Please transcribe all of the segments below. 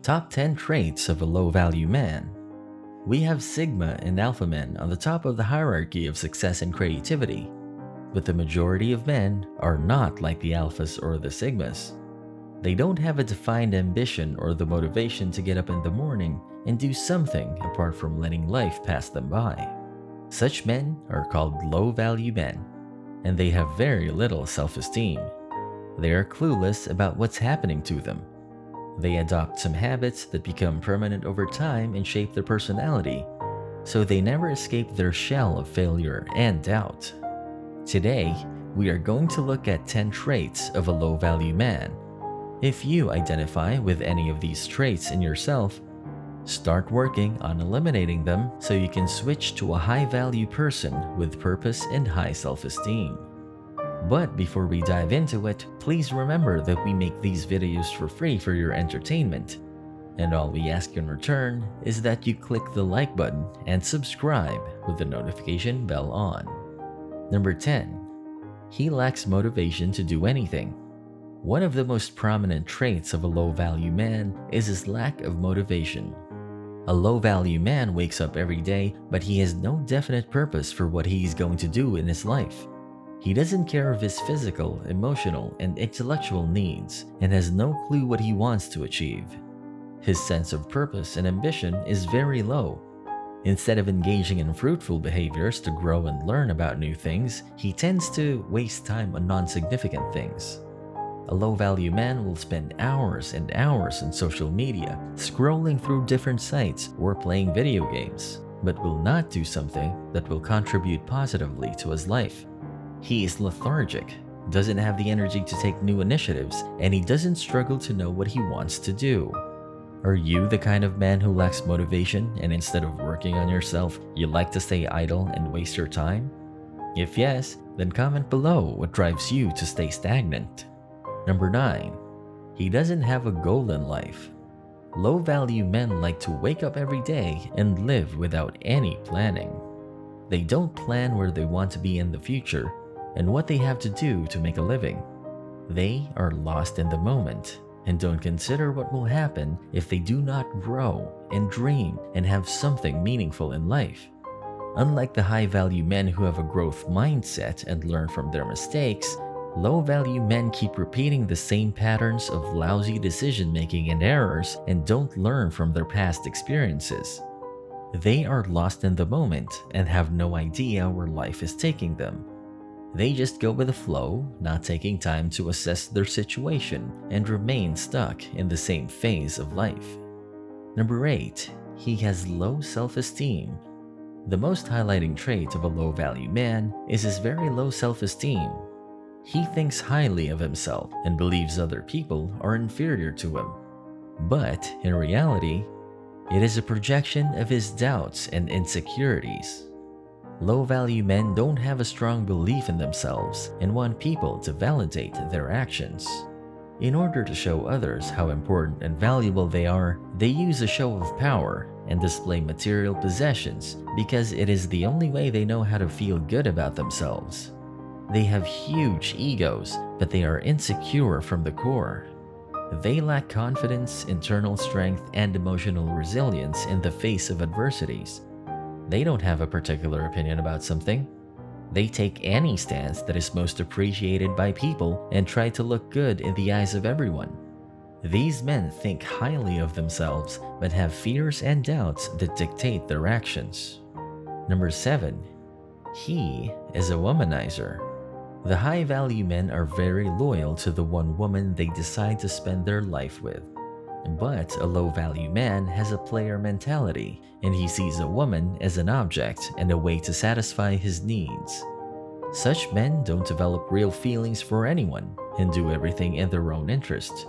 Top 10 Traits of a Low-Value Man. We have Sigma and Alpha men on the top of the hierarchy of success and creativity, but the majority of men are not like the Alphas or the Sigmas. They don't have a defined ambition or the motivation to get up in the morning and do something apart from letting life pass them by. Such men are called low-value men, and they have very little self-esteem. They are clueless about what's happening to them. They adopt some habits that become permanent over time and shape their personality, so they never escape their shell of failure and doubt. Today, we are going to look at 10 traits of a low-value man. If you identify with any of these traits in yourself, start working on eliminating them so you can switch to a high-value person with purpose and high self-esteem. But before we dive into it, please remember that we make these videos for free for your entertainment. And all we ask in return is that you click the like button and subscribe with the notification bell on. Number 10. He lacks motivation to do anything. One of the most prominent traits of a low-value man is his lack of motivation. A low-value man wakes up every day, but he has no definite purpose for what he is going to do in his life. He doesn't care of his physical, emotional, and intellectual needs and has no clue what he wants to achieve. His sense of purpose and ambition is very low. Instead of engaging in fruitful behaviors to grow and learn about new things, he tends to waste time on non-significant things. A low-value man will spend hours and hours on social media, scrolling through different sites or playing video games, but will not do something that will contribute positively to his life. He is lethargic, doesn't have the energy to take new initiatives, and he doesn't struggle to know what he wants to do. Are you the kind of man who lacks motivation and instead of working on yourself, you like to stay idle and waste your time? If yes, then comment below what drives you to stay stagnant. Number 9. He doesn't have a goal in life. Low-value men like to wake up every day and live without any planning. They don't plan where they want to be in the future and what they have to do to make a living. They are lost in the moment and don't consider what will happen if they do not grow and dream and have something meaningful in life. Unlike the high-value men who have a growth mindset and learn from their mistakes, low-value men keep repeating the same patterns of lousy decision-making and errors and don't learn from their past experiences. They are lost in the moment and have no idea where life is taking them. They just go with the flow, not taking time to assess their situation and remain stuck in the same phase of life. Number 8. He has low self-esteem. The most highlighting trait of a low-value man is his very low self-esteem. He thinks highly of himself and believes other people are inferior to him. But in reality, it is a projection of his doubts and insecurities. Low-value men don't have a strong belief in themselves and want people to validate their actions. In order to show others how important and valuable they are, they use a show of power and display material possessions because it is the only way they know how to feel good about themselves. They have huge egos, but they are insecure from the core. They lack confidence, internal strength, and emotional resilience in the face of adversities. They don't have a particular opinion about something. They take any stance that is most appreciated by people and try to look good in the eyes of everyone. These men think highly of themselves but have fears and doubts that dictate their actions. Number 7. He is a womanizer. The high-value men are very loyal to the one woman they decide to spend their life with. But a low-value man has a player mentality, and he sees a woman as an object and a way to satisfy his needs. Such men don't develop real feelings for anyone and do everything in their own interest.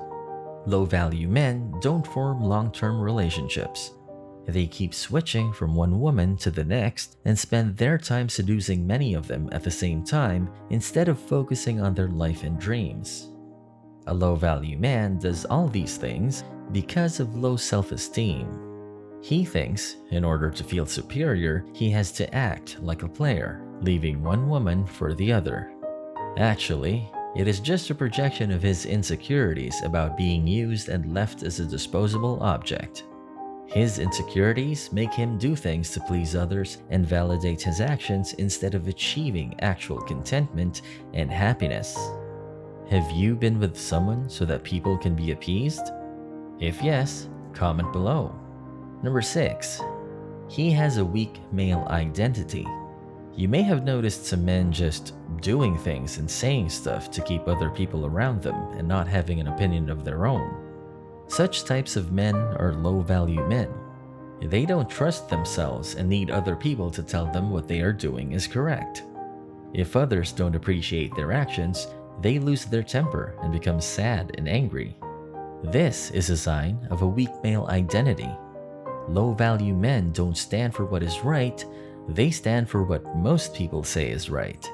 Low-value men don't form long-term relationships. They keep switching from one woman to the next and spend their time seducing many of them at the same time instead of focusing on their life and dreams. A low-value man does all these things because of low self-esteem. He thinks, in order to feel superior, he has to act like a player, leaving one woman for the other. Actually, It is just a projection of his insecurities about being used and left as a disposable object. His insecurities make him do things to please others and validate his actions instead of achieving actual contentment and happiness. Have you been with someone so that people can be appeased? If yes, comment below. Number 6. He has a weak male identity. You may have noticed some men just doing things and saying stuff to keep other people around them and not having an opinion of their own. Such types of men are low-value men. They don't trust themselves and need other people to tell them what they are doing is correct. If others don't appreciate their actions, they lose their temper and become sad and angry. This is a sign of a weak male identity. Low-value men don't stand for what is right, they stand for what most people say is right.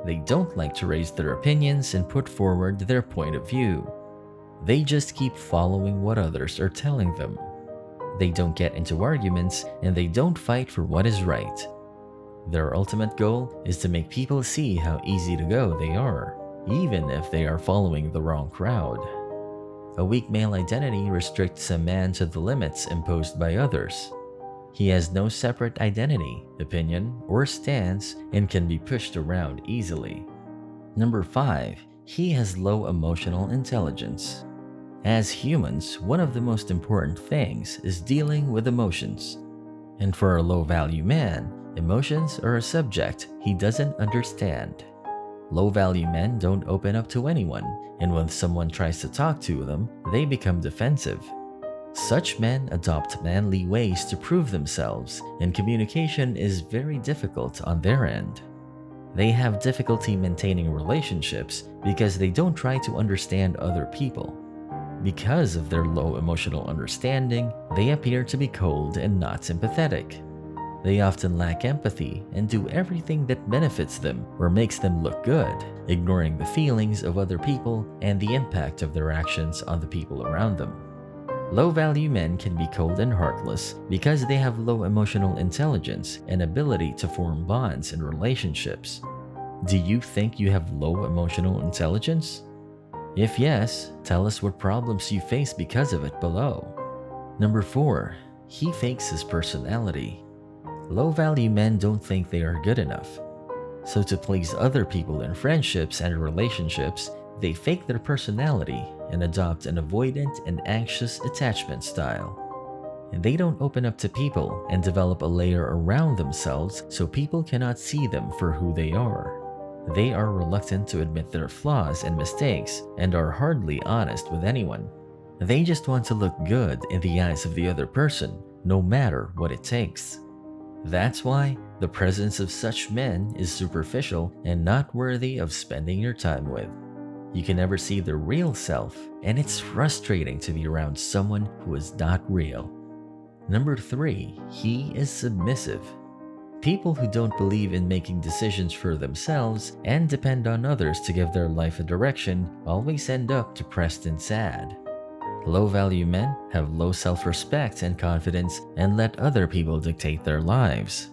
They don't like to raise their opinions and put forward their point of view. They just keep following what others are telling them. They don't get into arguments and they don't fight for what is right. Their ultimate goal is to make people see how easy to go they are, even if they are following the wrong crowd. A weak male identity restricts a man to the limits imposed by others. He has no separate identity, opinion, or stance and can be pushed around easily. Number 5. He has low emotional intelligence. As humans, one of the most important things is dealing with emotions. And for a low-value man, emotions are a subject he doesn't understand. Low-value men don't open up to anyone, and when someone tries to talk to them, they become defensive. Such men adopt manly ways to prove themselves, and communication is very difficult on their end. They have difficulty maintaining relationships because they don't try to understand other people. Because of their low emotional understanding, they appear to be cold and not sympathetic. They often lack empathy and do everything that benefits them or makes them look good, ignoring the feelings of other people and the impact of their actions on the people around them. Low-value men can be cold and heartless because they have low emotional intelligence and ability to form bonds in relationships. Do you think you have low emotional intelligence? If yes, tell us what problems you face because of it below. Number 4. He fakes his personality. Low-value men don't think they are good enough. So to please other people in friendships and relationships, they fake their personality and adopt an avoidant and anxious attachment style. And they don't open up to people and develop a layer around themselves so people cannot see them for who they are. They are reluctant to admit their flaws and mistakes and are hardly honest with anyone. They just want to look good in the eyes of the other person, no matter what it takes. That's why the presence of such men is superficial and not worthy of spending your time with. You can never see their real self, and it's frustrating to be around someone who is not real. Number 3. He is submissive. People who don't believe in making decisions for themselves and depend on others to give their life a direction always end up depressed and sad. Low-value men have low self-respect and confidence and let other people dictate their lives.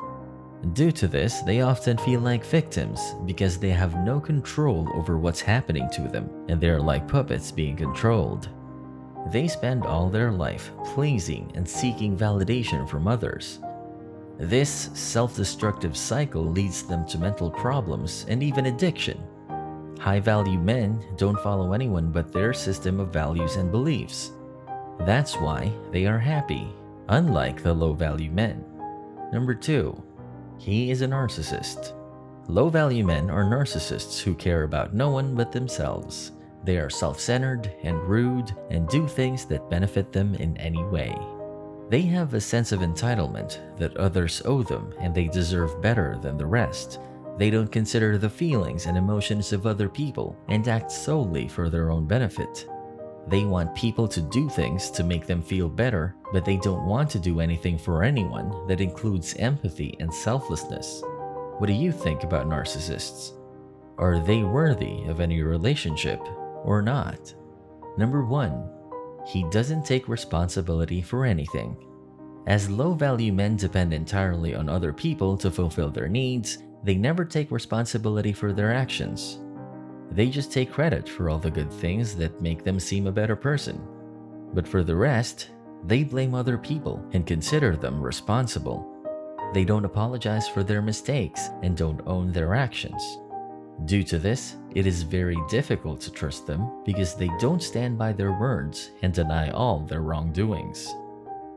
Due to this, they often feel like victims because they have no control over what's happening to them and they're like puppets being controlled. They spend all their life pleasing and seeking validation from others. This self-destructive cycle leads them to mental problems and even addiction. High-value men don't follow anyone but their system of values and beliefs. That's why they are happy, unlike the low-value men. Number 2. He is a narcissist. Low-value men are narcissists who care about no one but themselves. They are self-centered and rude and do things that benefit them in any way. They have a sense of entitlement that others owe them and they deserve better than the rest. They don't consider the feelings and emotions of other people and act solely for their own benefit. They want people to do things to make them feel better, but they don't want to do anything for anyone that includes empathy and selflessness. What do you think about narcissists? Are they worthy of any relationship or not? Number 1. He doesn't take responsibility for anything. As low-value men depend entirely on other people to fulfill their needs, they never take responsibility for their actions. They just take credit for all the good things that make them seem a better person. But for the rest, they blame other people and consider them responsible. They don't apologize for their mistakes and don't own their actions. Due to this, it is very difficult to trust them because they don't stand by their words and deny all their wrongdoings.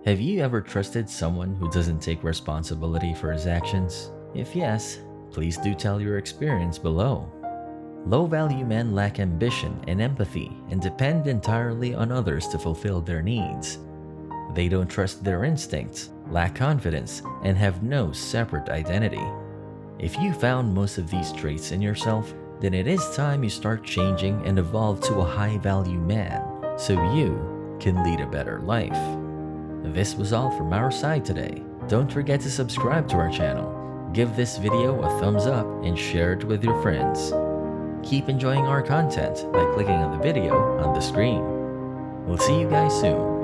Have you ever trusted someone who doesn't take responsibility for his actions? If yes, please do tell your experience below. Low-value men lack ambition and empathy and depend entirely on others to fulfill their needs. They don't trust their instincts, lack confidence, and have no separate identity. If you found most of these traits in yourself, then it is time you start changing and evolve to a high-value man so you can lead a better life. This was all from our side today. Don't forget to subscribe to our channel, give this video a thumbs up, and share it with your friends. Keep enjoying our content by clicking on the video on the screen. We'll see you guys soon.